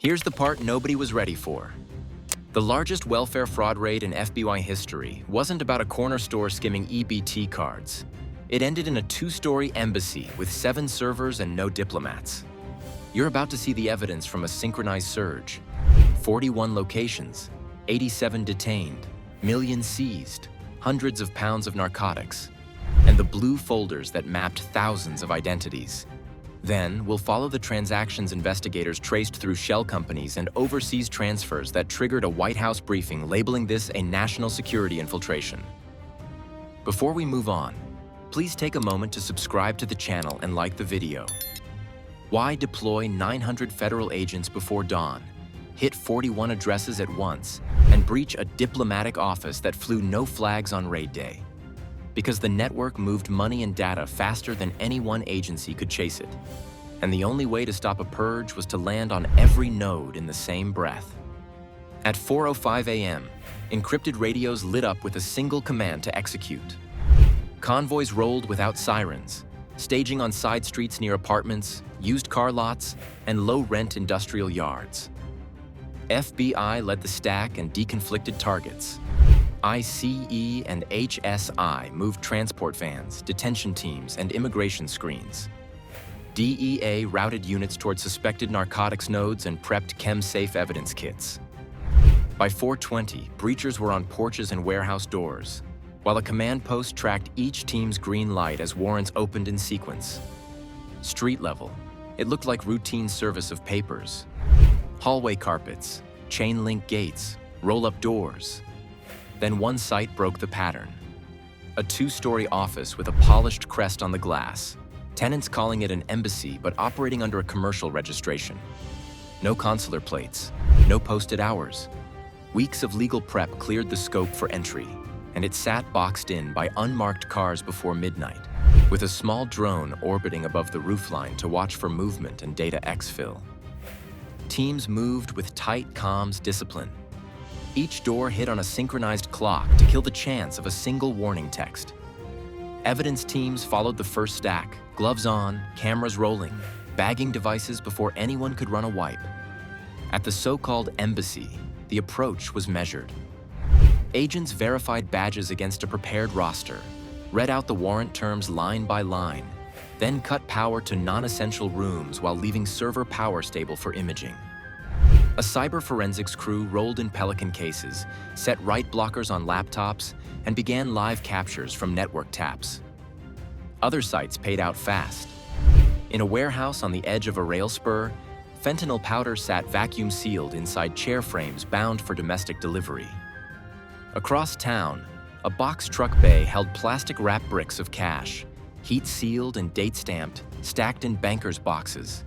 Here's the part nobody was ready for. The largest welfare fraud raid in FBI history wasn't about a corner store skimming EBT cards. It ended in a 2-story embassy with 7 servers and no diplomats. You're about to see the evidence from a synchronized surge. 41 locations, 87 detained, millions seized, hundreds of pounds of narcotics, and the blue folders that mapped thousands of identities. Then, we'll follow the transactions investigators traced through shell companies and overseas transfers that triggered a White House briefing labeling this a national security infiltration. Before we move on, please take a moment to subscribe to the channel and like the video. Why deploy 900 federal agents before dawn, hit 41 addresses at once, and breach a diplomatic office that flew no flags on raid day? Because the network moved money and data faster than any one agency could chase it. And the only way to stop a purge was to land on every node in the same breath. At 4:05 a.m., encrypted radios lit up with a single command to execute. Convoys rolled without sirens, staging on side streets near apartments, used car lots, and low-rent industrial yards. FBI led the stack and deconflicted targets. ICE and HSI moved transport vans, detention teams, and immigration screens. DEA routed units toward suspected narcotics nodes and prepped chem-safe evidence kits. By 4:20, breachers were on porches and warehouse doors, while a command post tracked each team's green light as warrants opened in sequence. Street level, it looked like routine service of papers. Hallway carpets, chain-link gates, roll-up doors. Then one site broke the pattern. A 2-story office with a polished crest on the glass, tenants calling it an embassy but operating under a commercial registration. No consular plates, no posted hours. Weeks of legal prep cleared the scope for entry, and it sat boxed in by unmarked cars before midnight, with a small drone orbiting above the roofline to watch for movement and data exfil. Teams moved with tight comms discipline. Each door hit on a synchronized clock to kill the chance of a single warning text. Evidence teams followed the first stack, gloves on, cameras rolling, bagging devices before anyone could run a wipe. At the so-called embassy, the approach was measured. Agents verified badges against a prepared roster, read out the warrant terms line by line, then cut power to non-essential rooms while leaving server power stable for imaging. A cyber forensics crew rolled in Pelican cases, set write blockers on laptops, and began live captures from network taps. Other sites paid out fast. In a warehouse on the edge of a rail spur, fentanyl powder sat vacuum-sealed inside chair frames bound for domestic delivery. Across town, a box truck bay held plastic-wrapped bricks of cash, heat-sealed and date-stamped, stacked in bankers' boxes.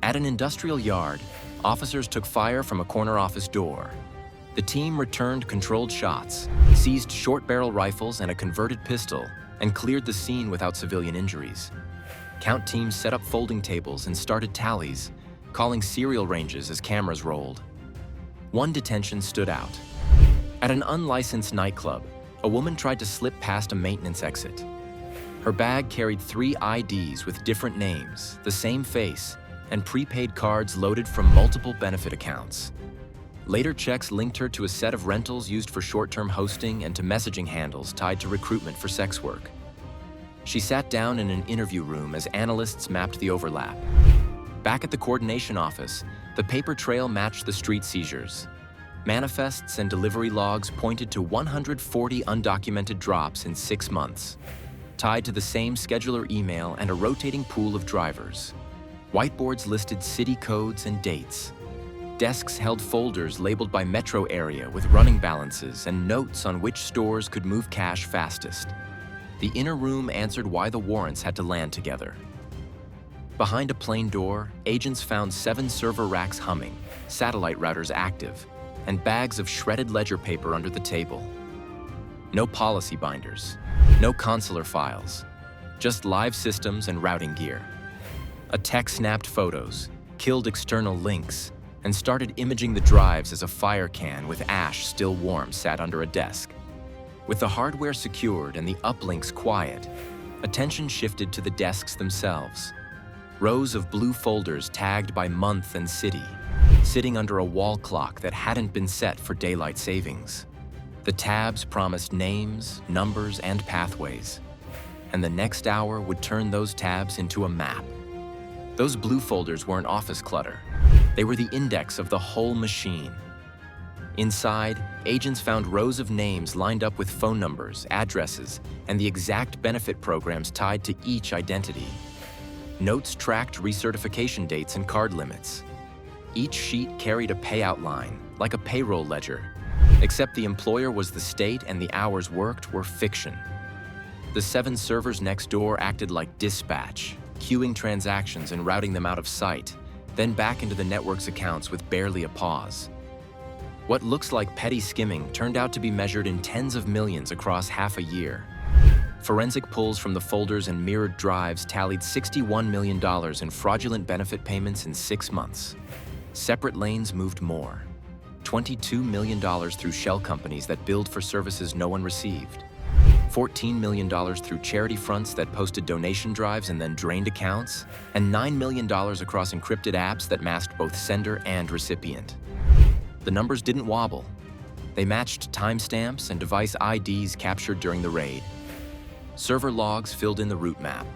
At an industrial yard, officers took fire from a corner office door. The team returned controlled shots, seized short-barrel rifles and a converted pistol, and cleared the scene without civilian injuries. Count teams set up folding tables and started tallies, calling serial ranges as cameras rolled. One detention stood out. At an unlicensed nightclub, a woman tried to slip past a maintenance exit. Her bag carried 3 IDs with different names, the same face, and prepaid cards loaded from multiple benefit accounts. Later checks linked her to a set of rentals used for short-term hosting and to messaging handles tied to recruitment for sex work. She sat down in an interview room as analysts mapped the overlap. Back at the coordination office, the paper trail matched the street seizures. Manifests and delivery logs pointed to 140 undocumented drops in 6 months, tied to the same scheduler email and a rotating pool of drivers. Whiteboards listed city codes and dates. Desks held folders labeled by metro area with running balances and notes on which stores could move cash fastest. The inner room answered why the warrants had to land together. Behind a plain door, agents found 7 server racks humming, satellite routers active, and bags of shredded ledger paper under the table. No policy binders, no consular files, just live systems and routing gear. A tech snapped photos, killed external links, and started imaging the drives as a fire can with ash still warm sat under a desk. With the hardware secured and the uplinks quiet, attention shifted to the desks themselves. Rows of blue folders tagged by month and city, sitting under a wall clock that hadn't been set for daylight savings. The tabs promised names, numbers, and pathways. And the next hour would turn those tabs into a map. Those blue folders weren't office clutter. They were the index of the whole machine. Inside, agents found rows of names lined up with phone numbers, addresses, and the exact benefit programs tied to each identity. Notes tracked recertification dates and card limits. Each sheet carried a payout line, like a payroll ledger, except the employer was the state and the hours worked were fiction. The 7 servers next door acted like dispatch, queuing transactions and routing them out of sight, then back into the network's accounts with barely a pause. What looks like petty skimming turned out to be measured in tens of millions across half a year. Forensic pulls from the folders and mirrored drives tallied $61 million in fraudulent benefit payments in 6 months. Separate lanes moved more. $22 million through shell companies that billed for services no one received. $14 million through charity fronts that posted donation drives and then drained accounts, and $9 million across encrypted apps that masked both sender and recipient. The numbers didn't wobble. They matched timestamps and device IDs captured during the raid. Server logs filled in the route map.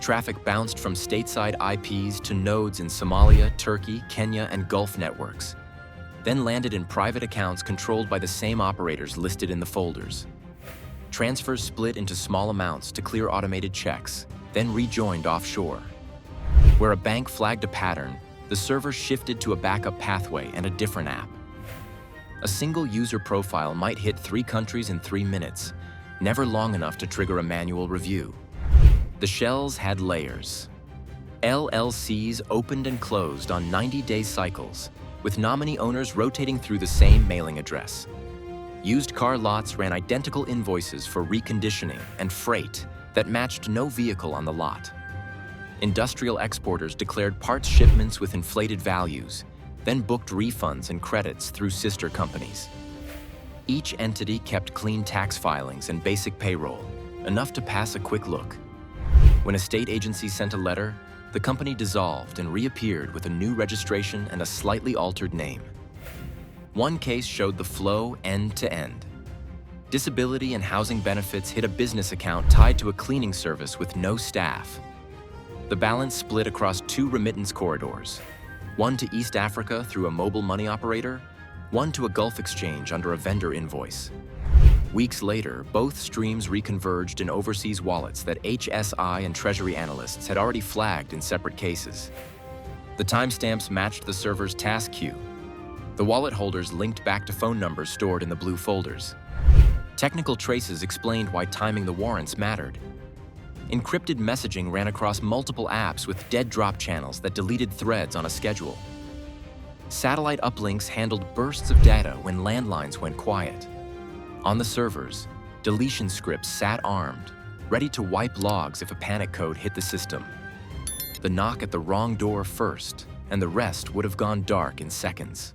Traffic bounced from stateside IPs to nodes in Somalia, Turkey, Kenya, and Gulf networks, then landed in private accounts controlled by the same operators listed in the folders. Transfers split into small amounts to clear automated checks, then rejoined offshore. Where a bank flagged a pattern, the server shifted to a backup pathway and a different app. A single user profile might hit 3 countries in 3 minutes, never long enough to trigger a manual review. The shells had layers. LLCs opened and closed on 90-day cycles, with nominee owners rotating through the same mailing address. Used car lots ran identical invoices for reconditioning and freight that matched no vehicle on the lot. Industrial exporters declared parts shipments with inflated values, then booked refunds and credits through sister companies. Each entity kept clean tax filings and basic payroll, enough to pass a quick look. When a state agency sent a letter, the company dissolved and reappeared with a new registration and a slightly altered name. One case showed the flow end to end. Disability and housing benefits hit a business account tied to a cleaning service with no staff. The balance split across 2 remittance corridors, one to East Africa through a mobile money operator, one to a Gulf exchange under a vendor invoice. Weeks later, both streams reconverged in overseas wallets that HSI and Treasury analysts had already flagged in separate cases. The timestamps matched the server's task queue. The wallet holders linked back to phone numbers stored in the blue folders. Technical traces explained why timing the warrants mattered. Encrypted messaging ran across multiple apps with dead drop channels that deleted threads on a schedule. Satellite uplinks handled bursts of data when landlines went quiet. On the servers, deletion scripts sat armed, ready to wipe logs if a panic code hit the system. The knock at the wrong door first, and the rest would have gone dark in seconds.